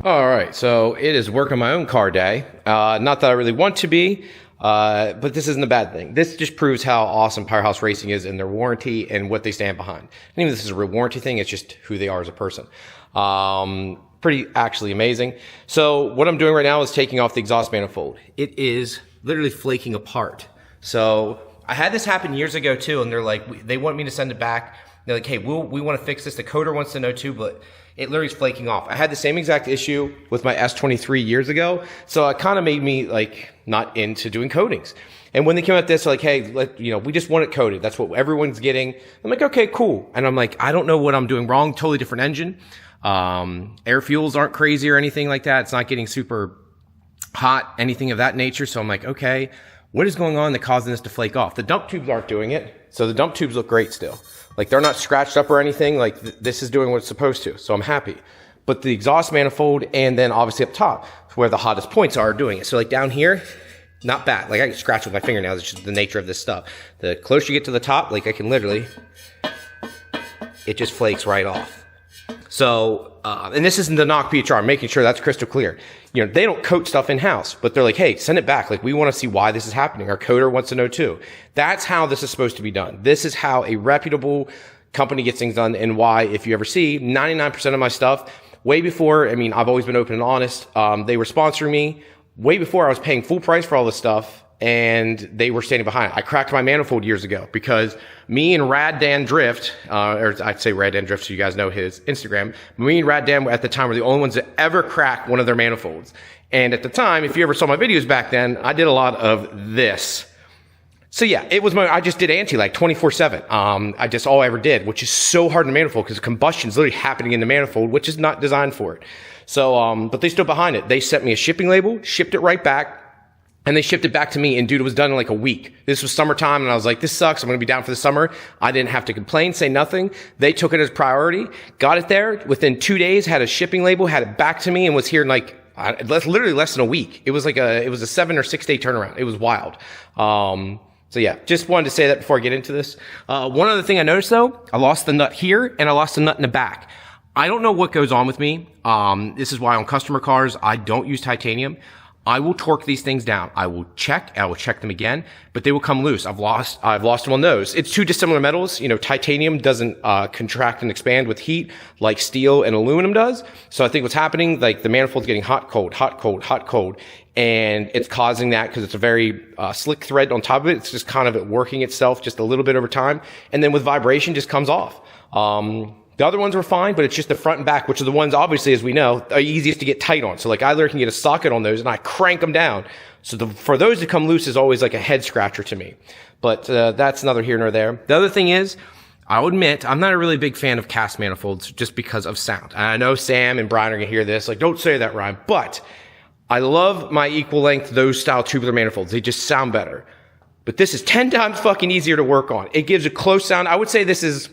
All right, so it is work on my own car day. Not that I really want to be, but this isn't a bad thing. This just proves how awesome Powerhouse Racing is in their warranty and what they stand behind. And even this is a real warranty thing, it's just who they are as a person. Pretty actually amazing. So what I'm doing right now is taking off the exhaust manifold. It is literally flaking apart. So I had this happen years ago too, and they're like, they want me to send it back. They're like, hey, we want to fix this. The coder wants to know too, but it literally is flaking off. I had the same exact issue with my S23 years ago, so it kind of made me like not into doing coatings. And when they came out with this, like, hey, we just want it coated. That's what everyone's getting. I'm like, okay, cool. And I'm like, I don't know what I'm doing wrong. Totally different engine. Air fuels aren't crazy or anything like that. It's not getting super hot, anything of that nature. So I'm like, okay, what is going on that causing this to flake off? The dump tubes aren't doing it. So the dump tubes look great still. Like they're not scratched up or anything. Like this is doing what it's supposed to. So I'm happy. But the exhaust manifold and then obviously up top where the hottest points are doing it. So like down here, not bad. Like I can scratch with my fingernails. It's just the nature of this stuff. The closer you get to the top, like I can literally, it just flakes right off. So, and this isn't the knock PHR. I'm making sure that's crystal clear. They don't coat stuff in-house, but they're like, hey, send it back. Like, we want to see why this is happening. Our coder wants to know too. That's how this is supposed to be done. This is how a reputable company gets things done, and why, if you ever see 99% of my stuff, way before, I've always been open and honest. They were sponsoring me way before I was paying full price for all this stuff, and they were standing behind it. I cracked my manifold years ago because me and Rad Dan Drift, or I'd say Rad Dan Drift so you guys know his Instagram, me and Rad Dan at the time were the only ones that ever cracked one of their manifolds. And at the time, if you ever saw my videos back then, I did a lot of this. So yeah, I just did anti-lag 24/7. All I ever did, which is so hard in the manifold because combustion is literally happening in the manifold, which is not designed for it. So, but they stood behind it. They sent me a shipping label, shipped it right back. And they shipped it back to me, and dude, it was done in like a week. This was summertime, and I was like, this sucks. I'm going to be down for the summer. I didn't have to complain, say nothing. They took it as priority, got it there. Within 2 days, had a shipping label, had it back to me, and was here in like, literally less than a week. It was a 7 or 6 day turnaround. It was wild. So yeah, just wanted to say that before I get into this. One other thing I noticed though, I lost the nut here, and I lost the nut in the back. I don't know what goes on with me. This is why on customer cars, I don't use titanium. I will torque these things down. I will check them again, but they will come loose. I've lost them on those. It's two dissimilar metals. Titanium doesn't contract and expand with heat like steel and aluminum does. So I think what's happening, like the manifold's getting hot, cold, hot, cold, hot, cold. And it's causing that because it's a very slick thread on top of it. It's just kind of working itself just a little bit over time. And then with vibration just comes off. The other ones were fine, but it's just the front and back, which are the ones, obviously, as we know, are easiest to get tight on. So like I literally can get a socket on those and I crank them down. So for those to come loose is always like a head scratcher to me. But that's neither here nor there. The other thing is, I'll admit, I'm not a really big fan of cast manifolds just because of sound. And I know Sam and Brian are going to hear this. Like, don't say that, Ryan. But I love my equal length, those style tubular manifolds. They just sound better. But this is 10 times fucking easier to work on. It gives a close sound. I would say this is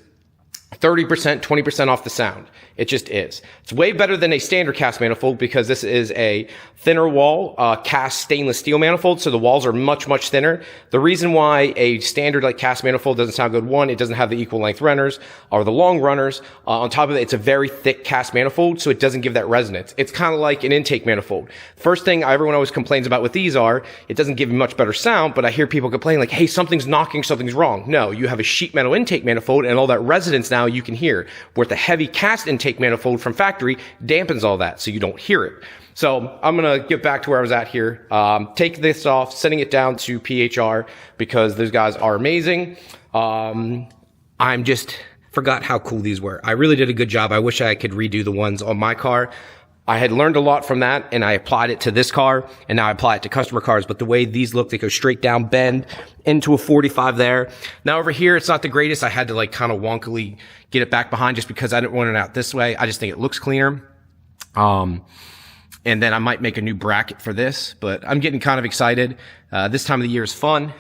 30%, 20% off the sound. It just is. It's way better than a standard cast manifold because this is a thinner wall, cast stainless steel manifold. So the walls are much, much thinner. The reason why a standard like cast manifold doesn't sound good, one, it doesn't have the equal length runners or the long runners. On top of it, it's a very thick cast manifold, so it doesn't give that resonance. It's kind of like an intake manifold. First thing everyone always complains about with these it doesn't give you much better sound, but I hear people complain like, hey, something's knocking, something's wrong. No, you have a sheet metal intake manifold and all that resonance now you can hear. Where the heavy cast intake manifold from factory dampens all that, so you don't hear it. So I'm going to get back to where I was at here. Take this off, sending it down to PHR because those guys are amazing. I'm just forgot how cool these were. I really did a good job. I wish I could redo the ones on my car. I had learned a lot from that, and I applied it to this car, and now I apply it to customer cars. But the way these look, they go straight down, bend into a 45 there. Now over here, it's not the greatest. I had to like kind of wonkily get it back behind just because I didn't want it out this way. I just think it looks cleaner. And then I might make a new bracket for this, but I'm getting kind of excited. This time of the year is fun.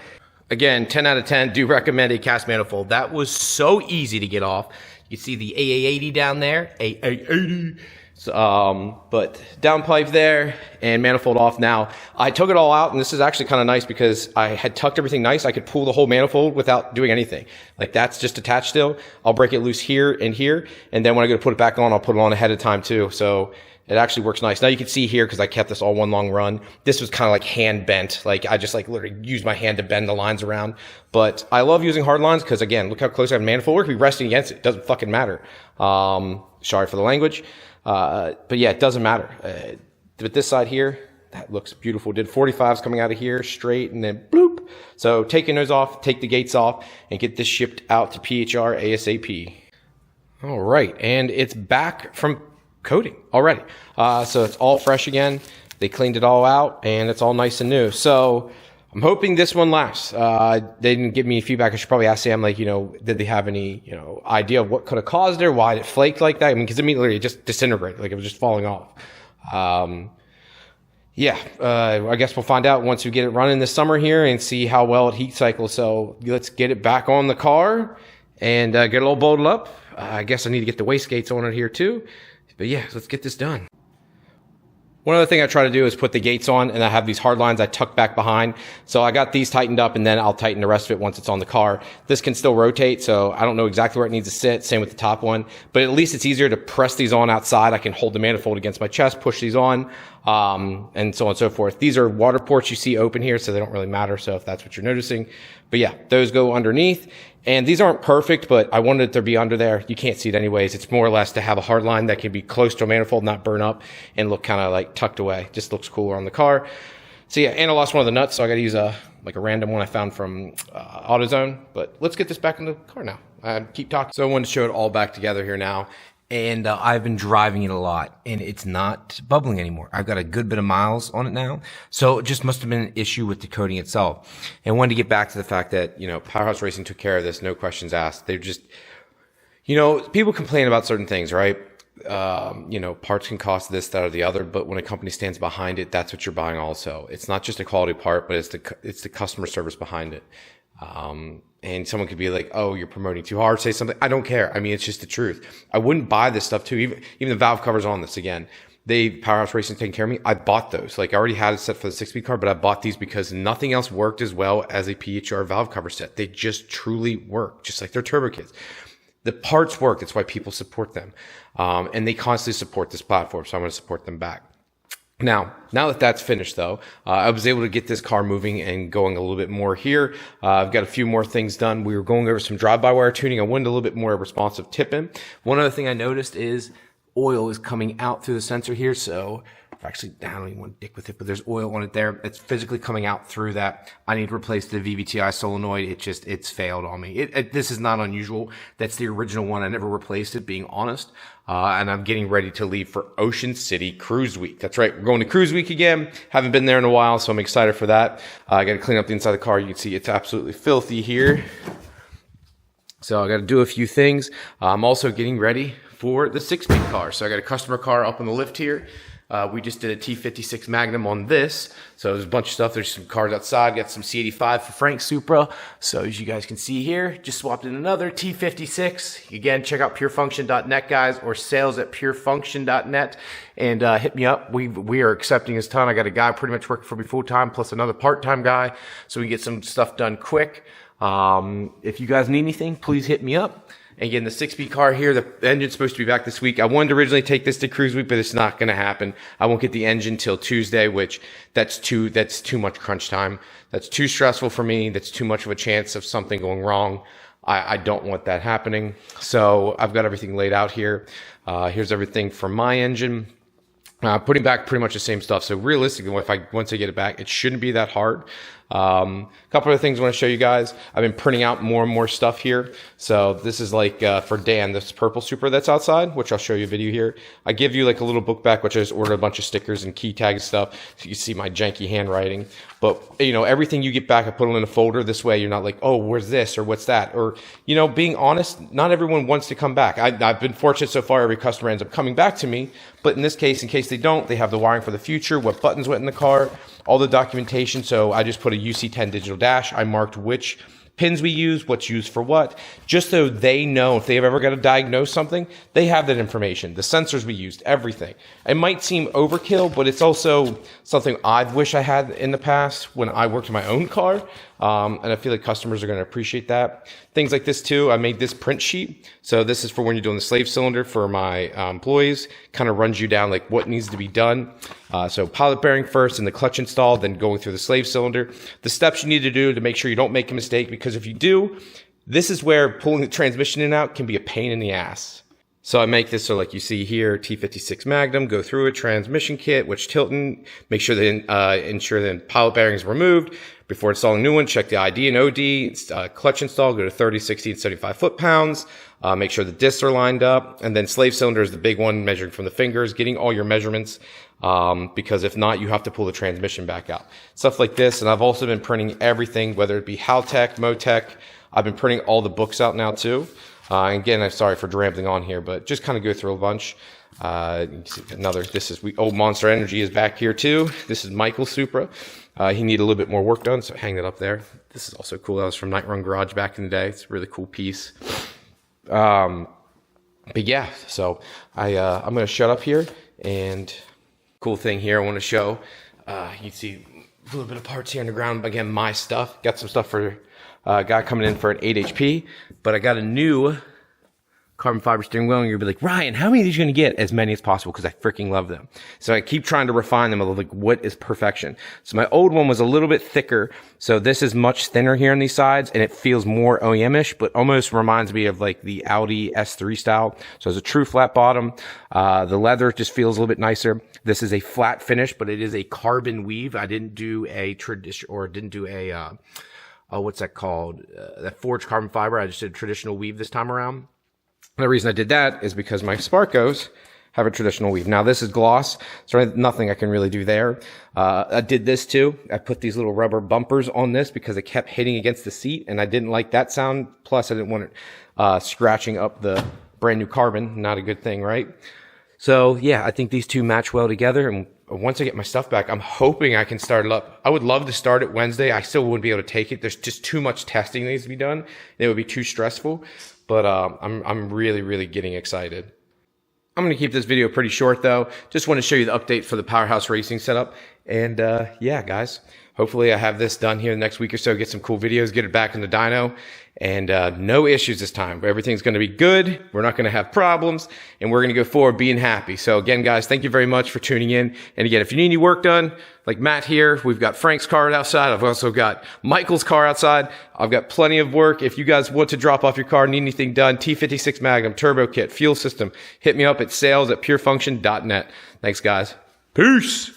Again, 10 out of 10, do recommend a cast manifold. That was so easy to get off. You see the AA80 down there, AA80. So, but downpipe there and manifold off. Now, I took it all out, and this is actually kind of nice because I had tucked everything nice. I could pull the whole manifold without doing anything. Like, that's just attached still. I'll break it loose here, and then when I go to put it back on, I'll put it on ahead of time too. So it actually works nice. Now you can see here, because I kept this all one long run, this was kind of like hand bent. Like, I just like literally used my hand to bend the lines around. But I love using hard lines because, again, look how close I have manifold. We're going to be resting against it. It doesn't fucking matter. Sorry for the language. But yeah, it doesn't matter. But this side here, that looks beautiful. Did 45s coming out of here straight, and then bloop. So taking those off, take the gates off, and get this shipped out to PHR ASAP. All right, and it's back from coating already. So it's all fresh again. They cleaned it all out, and it's all nice and new. So I'm hoping this one lasts. They didn't give me feedback. I should probably ask Sam, like, did they have any, idea of what could have caused it, why it flaked like that? I mean, because immediately it just disintegrated, like it was just falling off. I guess we'll find out once we get it running this summer here and see how well it heat cycles. So let's get it back on the car and get it all bolted up. I guess I need to get the wastegates on it here too. But yeah, let's get this done. One other thing I try to do is put the gates on, and I have these hard lines I tuck back behind. So I got these tightened up, and then I'll tighten the rest of it once it's on the car. This can still rotate, so I don't know exactly where it needs to sit. Same with the top one. But at least it's easier to press these on outside. I can hold the manifold against my chest, push these on, and so on and so forth. These are water ports you see open here, so they don't really matter, so if that's what you're noticing. But yeah, those go underneath. And these aren't perfect, but I wanted it to be under there. You can't see it anyways. It's more or less to have a hard line that can be close to a manifold, not burn up, and look kind of like tucked away. Just looks cooler on the car. So yeah, and I lost one of the nuts, so I got to use a random one I found from AutoZone. But let's get this back in the car now. Keep talking. So I wanted to show it all back together here now. And I've been driving it a lot, and it's not bubbling anymore. I've got a good bit of miles on it now, so it just must have been an issue with the coating itself. And wanted to get back to the fact that, Powerhouse Racing took care of this, no questions asked. They're just, people complain about certain things, right? Parts can cost this, that, or the other, but when a company stands behind it, that's what you're buying also. It's not just a quality part, but it's the customer service behind it. And someone could be like, oh, you're promoting too hard, say something. I don't care. I mean, it's just the truth. I wouldn't buy this stuff too. Even the valve covers on this again. Powerhouse Racing taking care of me. I bought those. Like, I already had it set for the 6-speed car, but I bought these because nothing else worked as well as a PHR valve cover set. They just truly work, just like their turbo kits. The parts work. That's why people support them. And they constantly support this platform. So I'm going to support them back. Now that that's finished though, I was able to get this car moving and going a little bit more here. I've got a few more things done. We were going over some drive-by-wire tuning. I wanted a little bit more responsive tipping. One other thing I noticed is oil is coming out through the sensor here. So actually, I don't even want to dick with it, but there's oil on it there. It's physically coming out through that. I need to replace the VVTi solenoid. It's failed on me. This is not unusual. That's the original one. I never replaced it, being honest. And I'm getting ready to leave for Ocean City Cruise Week. That's right. We're going to Cruise Week again. Haven't been there in a while, so I'm excited for that. I got to clean up the inside of the car. You can see it's absolutely filthy here. So I got to do a few things. I'm also getting ready for the 6-speed car. So I got a customer car up on the lift here. We just did a T56 Magnum on this. So there's a bunch of stuff. There's some cars outside. Got some C85 for Frank's Supra. So as you guys can see here, just swapped in another T56. Again, check out purefunction.net, guys, or sales@purefunction.net, and hit me up. We are accepting his ton. I got a guy pretty much working for me full-time, plus another part-time guy, so we can get some stuff done quick. If you guys need anything, please hit me up. Again, the 6-speed car here, the engine's supposed to be back this week. I wanted to originally take this to Cruise Week, but it's not going to happen. I won't get the engine till Tuesday, which that's too much crunch time. That's too stressful for me. That's too much of a chance of something going wrong. I don't want that happening. So I've got everything laid out here. Here's everything for my engine. Putting back pretty much the same stuff. So realistically, once I get it back, it shouldn't be that hard. A couple of things I want to show you guys. I've been printing out more and more stuff here. So this is like for Dan, this purple Supra that's outside, which I'll show you a video here. I give you like a little book back, which I just ordered a bunch of stickers and key tag stuff, so you can see my janky handwriting. But everything you get back, I put them in a folder. This way you're not like, oh, where's this or what's that? Or being honest, not everyone wants to come back. I've been fortunate so far. Every customer ends up coming back to me. But in this case, in case they don't, they have the wiring for the future, what buttons went in the car, all the documentation. So I just put a UC10 digital dash. I marked which pins we use, what's used for what, just so they know if they've ever got to diagnose something, they have that information. The sensors we used, everything. It might seem overkill, but it's also something I wish I had in the past when I worked in my own car. And I feel like customers are going to appreciate that. Things like this too, I made this print sheet. So this is for when you're doing the slave cylinder for my employees. Kind of runs you down like what needs to be done. So pilot bearing first and the clutch install, then going through the slave cylinder. The steps you need to do to make sure you don't make a mistake, because if you do, this is where pulling the transmission in and out can be a pain in the ass. So I make this so like you see here, T56 Magnum, go through a transmission kit, which tilting, make sure that ensure the pilot bearing is removed. Before installing a new one, check the ID and OD, clutch install, go to 30, 60, and 75 foot-pounds. Make sure the discs are lined up. And then slave cylinder is the big one, measuring from the fingers, getting all your measurements. Because if not, you have to pull the transmission back out. Stuff like this. And I've also been printing everything, whether it be Haltech, Motec. I've been printing all the books out now too. Again, I'm sorry for rambling on here, but just kind of go through a bunch. Old Monster Energy is back here too. This is Michael's Supra. He needed a little bit more work done, so hang that up there. This is also cool. That was from Night Run Garage back in the day. It's a really cool piece. But yeah, so I'm going to shut up here. And cool thing here I want to show. You see a little bit of parts here on the ground. Again, my stuff. Got some stuff for a guy coming in for an 8 HP. But I got a new carbon fiber steering wheel, and you'll be like, Ryan, how many of these are you going to get? As many as possible, because I freaking love them. So I keep trying to refine them. Like, what is perfection? So my old one was a little bit thicker. So this is much thinner here on these sides, and it feels more OEM-ish, but almost reminds me of like the Audi S3 style. So it's a true flat bottom. The leather just feels a little bit nicer. This is a flat finish, but it is a carbon weave. I didn't do a what's that called? That forged carbon fiber. I just did a traditional weave this time around. The reason I did that is because my Sparcos have a traditional weave. Now this is gloss, so nothing I can really do there. I did this too. I put these little rubber bumpers on this because it kept hitting against the seat, and I didn't like that sound. Plus, I didn't want it scratching up the brand new carbon. Not a good thing, right? So yeah, I think these two match well together. And once I get my stuff back, I'm hoping I can start it up. I would love to start it Wednesday. I still wouldn't be able to take it. There's just too much testing that needs to be done. It would be too stressful. But I'm really, really getting excited. I'm going to keep this video pretty short, though. Just want to show you the update for the Powerhouse Racing setup. And yeah, guys, hopefully I have this done here the next week or so, get some cool videos, get it back in the dyno. And no issues this time. Everything's going to be good. We're not going to have problems. And we're going to go forward being happy. So again, guys, thank you very much for tuning in. And again, if you need any work done, like Matt here, we've got Frank's car outside. I've also got Michael's car outside. I've got plenty of work. If you guys want to drop off your car, need anything done, T56 Magnum, turbo kit, fuel system, hit me up at sales@purefunction.net. Thanks, guys. Peace.